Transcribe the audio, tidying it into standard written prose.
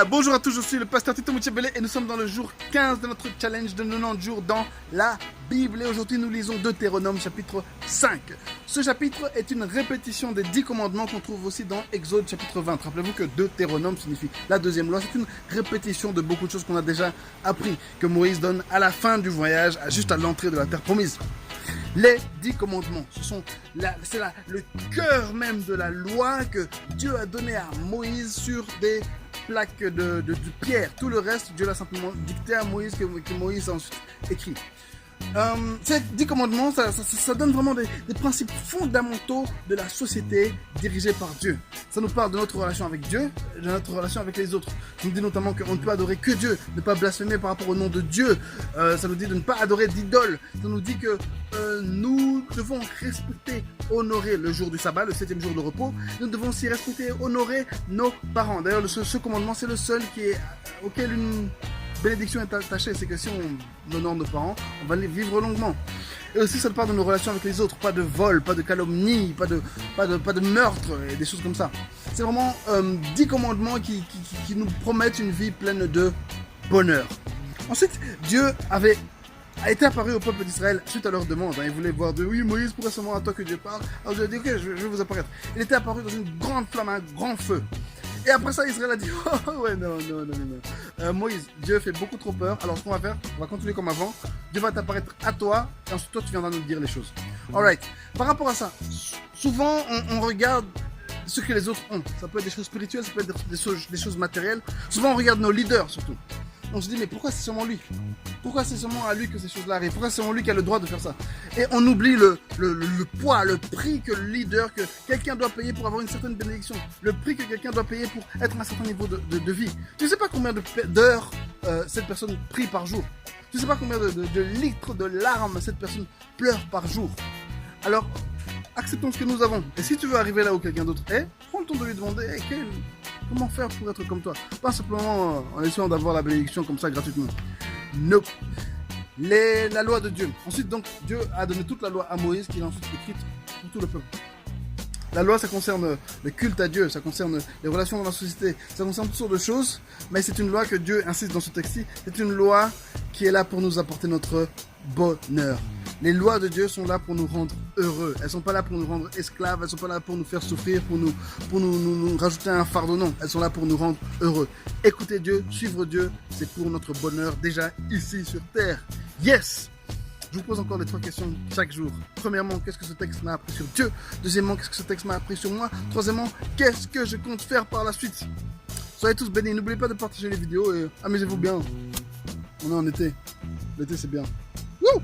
Bonjour à tous, je suis le pasteur Tito Mouchebele et nous sommes dans le jour 15 de notre challenge de 90 jours dans la Bible. Et aujourd'hui nous lisons Deutéronome chapitre 5. Ce chapitre est une répétition des 10 commandements qu'on trouve aussi dans Exode chapitre 20. Rappelez-vous que Deutéronome signifie la deuxième loi. C'est une répétition de beaucoup de choses qu'on a déjà appris, que Moïse donne à la fin du voyage, juste à l'entrée de la terre promise. Les 10 commandements, c'est le cœur même de la loi que Dieu a donné à Moïse sur des plaques de pierre. Tout le reste, Dieu l'a simplement dicté à Moïse, que Moïse a ensuite écrit. Ces 10 commandements, ça donne vraiment des principes fondamentaux de la société dirigée par Dieu. Ça nous parle de notre relation avec Dieu, de notre relation avec les autres. Ça nous dit notamment qu'on ne peut adorer que Dieu, ne pas blasphémer par rapport au nom de Dieu. Ça nous dit de ne pas adorer d'idole. Ça nous dit que nous devons respecter, honorer le jour du sabbat, le 7e jour de repos. Nous devons aussi respecter, honorer nos parents. D'ailleurs, ce commandement, c'est le seul auquel une bénédiction est attachée. C'est que si on honore nos parents, on va vivre longuement. Et aussi, ça parle de nos relations avec les autres. Pas de vol, pas de calomnie, pas de meurtre et des choses comme ça. C'est vraiment 10 commandements qui nous promettent une vie pleine de bonheur. Ensuite, Dieu a été apparu au peuple d'Israël suite à leur demande. Il voulait voir Dieu. Oui, Moïse, pourquoi seulement à toi que Dieu parle? Alors Dieu a dit, ok, je vais vous apparaître. Il était apparu dans une grande flamme, un grand feu. Et après ça, Israël a dit, oh ouais, non. Moïse, Dieu fait beaucoup trop peur. Alors ce qu'on va faire, on va continuer comme avant. Dieu va t'apparaître à toi, et ensuite toi, tu viendras nous dire les choses. Alright. Par rapport à ça, souvent, on regarde ce que les autres ont. Ça peut être des choses spirituelles, ça peut être des choses matérielles. Souvent, on regarde nos leaders, surtout. On se dit, mais pourquoi c'est seulement lui? Pourquoi c'est seulement à lui que ces choses-là arrivent? Pourquoi c'est seulement lui qui a le droit de faire ça? Et on oublie le poids, le prix que le leader, que quelqu'un doit payer pour avoir une certaine bénédiction. Le prix que quelqu'un doit payer pour être à un certain niveau de vie. Tu ne sais pas combien d'heures cette personne prie par jour. Tu ne sais pas combien de litres de larmes cette personne pleure par jour. Alors, acceptons ce que nous avons. Et si tu veux arriver là où quelqu'un d'autre est, prends le temps de lui demander comment faire pour être comme toi. Pas simplement en essayant d'avoir la bénédiction comme ça gratuitement. Nope. La loi de Dieu. Ensuite, donc, Dieu a donné toute la loi à Moïse, qu'il a ensuite écrite pour tout le peuple. La loi, ça concerne le culte à Dieu, ça concerne les relations dans la société, ça concerne toutes sortes de choses, mais c'est une loi que Dieu insiste dans ce texte-ci. C'est une loi qui est là pour nous apporter notre bonheur. Les lois de Dieu sont là pour nous rendre heureux. Elles sont pas là pour nous rendre esclaves. Elles sont pas là pour nous faire souffrir, pour nous rajouter un fardeau. Non, elles sont là pour nous rendre heureux. Écouter Dieu, suivre Dieu, c'est pour notre bonheur déjà ici sur terre. Yes! Je vous pose encore les 3 questions chaque jour. Premièrement, qu'est-ce que ce texte m'a appris sur Dieu? Deuxièmement, qu'est-ce que ce texte m'a appris sur moi? Troisièmement, qu'est-ce que je compte faire par la suite? Soyez tous bénis. N'oubliez pas de partager les vidéos et amusez-vous bien. On est en été. L'été, c'est bien. Wouh!